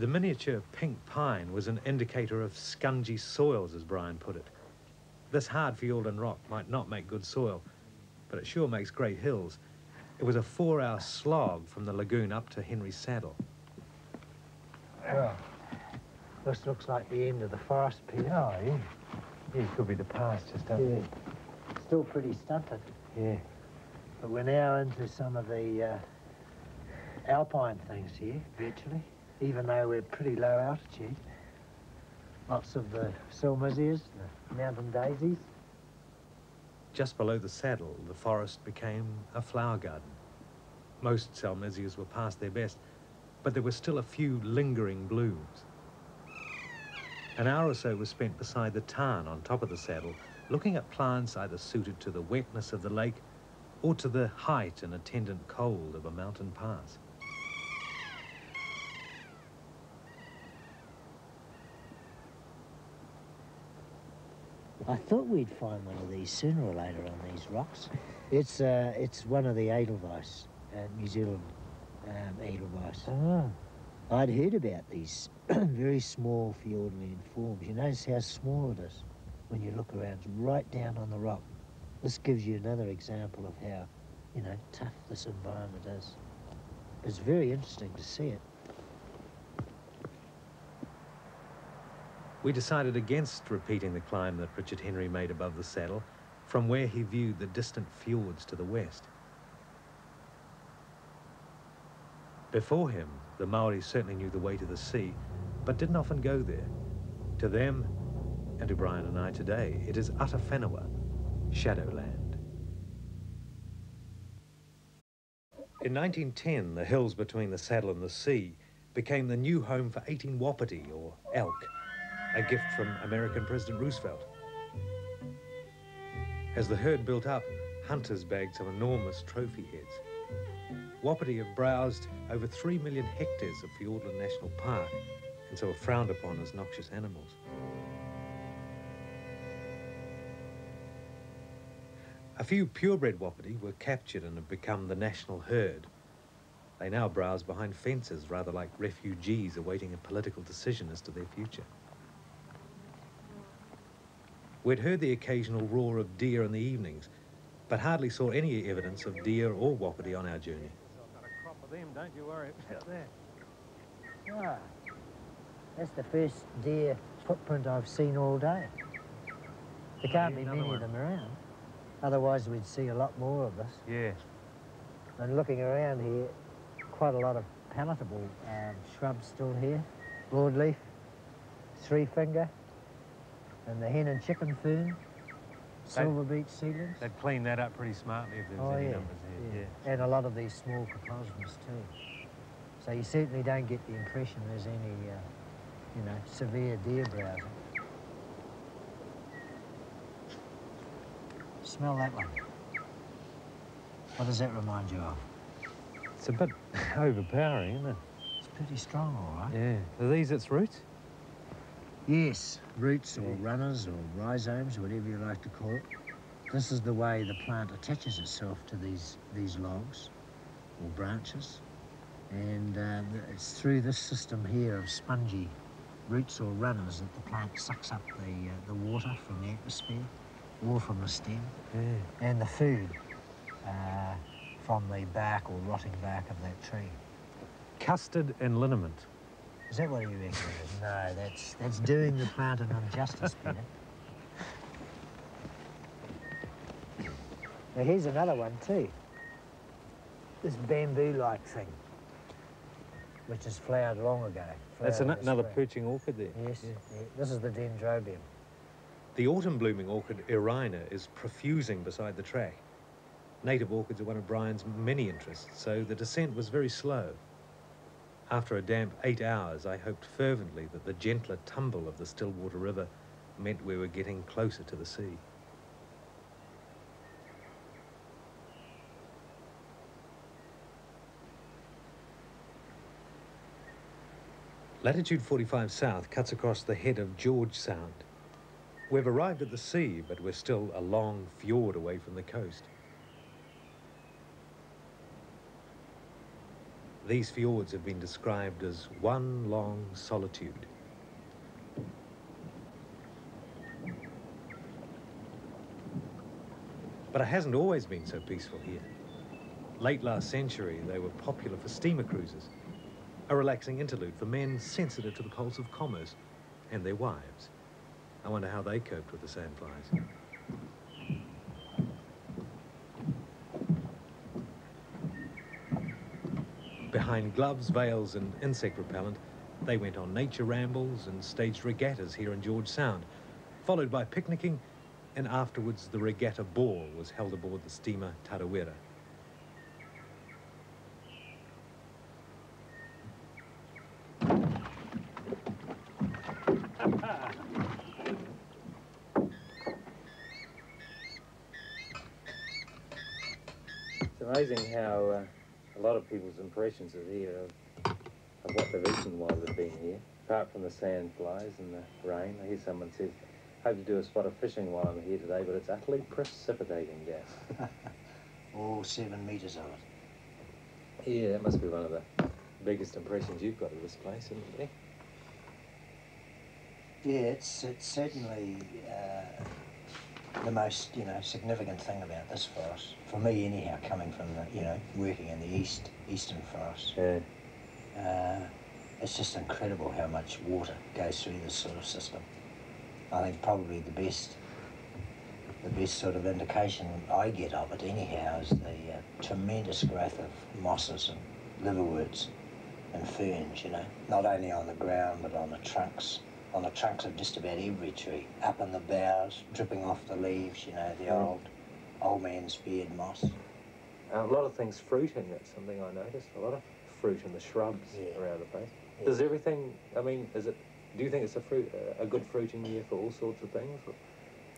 The miniature pink pine was an indicator of scungy soils, as Brian put it. This hard Fiordland rock might not make good soil, but it sure makes great hills. It was a 4-hour slog from the lagoon up to Henry's Saddle. Well, this looks like the end of the forest, Peter. Oh, yeah. Yeah, it could be the pass just up there. Still pretty stunted. Yeah. But we're now into some of the alpine things here, virtually, even though we're pretty low altitude. Lots of the silmisias, the mountain daisies. Just below the saddle, the forest became a flower garden. Most salmisias were past their best, but there were still a few lingering blooms. An hour or so was spent beside the tarn on top of the saddle, looking at plants either suited to the wetness of the lake or to the height and attendant cold of a mountain pass. I thought we'd find one of these sooner or later on these rocks. It's one of the Edelweiss, New Zealand Edelweiss. Oh. I'd heard about these very small Fiordland forms. You notice how small it is when you look around. It's right down on the rock. This gives you another example of how, you know, tough this environment is. It's very interesting to see it. We decided against repeating the climb that Richard Henry made above the saddle, from where he viewed the distant fjords to the west. Before him, the Maori certainly knew the way to the sea, but didn't often go there. To them, and to Brian and I today, it is utter whenua, shadowland. In 1910, the hills between the saddle and the sea became the new home for 18 wapiti, or elk, a gift from American President Roosevelt. As the herd built up, hunters bagged some enormous trophy heads. Wapiti have browsed over 3 million hectares of Fiordland National Park, and so are frowned upon as noxious animals. A few purebred wapiti were captured and have become the national herd. They now browse behind fences, rather like refugees awaiting a political decision as to their future. We'd heard the occasional roar of deer in the evenings, but hardly saw any evidence of deer or wapiti on our journey. I've got a crop of them, don't you worry about that. Ah, that's the first deer footprint I've seen all day. There can't be many of them around. Otherwise we'd see a lot more of this. Yeah. And looking around here, quite a lot of palatable shrubs still here. Broadleaf, three-finger, and the hen and chicken fern, silver beech seedlings. They'd clean that up pretty smartly if there was any numbers here. Yeah. And a lot of these small coposmas too. So you certainly don't get the impression there's any, you know, severe deer browsing. Smell that one. What does that remind you of? It's a bit overpowering, isn't it? It's pretty strong, all right. Yeah. Are these its roots? Yes, roots or runners or rhizomes, whatever you like to call it. This is the way the plant attaches itself to these logs or branches. And it's through this system here of spongy roots or runners that the plant sucks up the water from the atmosphere or from the stem, and the food from the bark or rotting bark of that tree. Custard and liniment. Is that what you reckon it is? No, that's doing the plant an injustice, Peter. Now here's another one too. This bamboo-like thing, which has flowered long ago. That's another perching orchid there. Yes, yeah. This is the dendrobium. The autumn-blooming orchid Irina is profusing beside the track. Native orchids are one of Brian's many interests, so the descent was very slow. After a damp 8 hours, I hoped fervently that the gentler tumble of the Stillwater River meant we were getting closer to the sea. Latitude 45 south cuts across the head of George Sound. We've arrived at the sea, but we're still a long fjord away from the coast. These fjords have been described as one long solitude. But it hasn't always been so peaceful here. Late last century, they were popular for steamer cruises, a relaxing interlude for men sensitive to the pulse of commerce and their wives. I wonder how they coped with the sandflies. Behind gloves, veils and insect repellent, they went on nature rambles and staged regattas here in George Sound, followed by picnicking, and afterwards the regatta ball was held aboard the steamer Tarawera. It's amazing how a lot of people's impressions are here of what they've eaten while they've been here. Apart from the sandflies and the rain, I hear someone says, hope to do a spot of fishing while I'm here today, but it's utterly precipitating gas. All 7 metres of it. Yeah, that must be one of the biggest impressions you've got of this place, isn't it? Yeah, it's certainly the most, significant thing about this forest. For me anyhow, coming from the, working in the eastern forest. Yeah. It's just incredible how much water goes through this sort of system. I think probably the best sort of indication I get of it anyhow is the tremendous growth of mosses and liverworts and ferns, not only on the ground but on the trunks of just about every tree, up in the boughs, dripping off the leaves, the old man's beard moss. A lot of things fruiting, that's something I noticed, a lot of fruit in the shrubs around the place. Yeah. Does everything, do you think it's a good fruiting year for all sorts of things?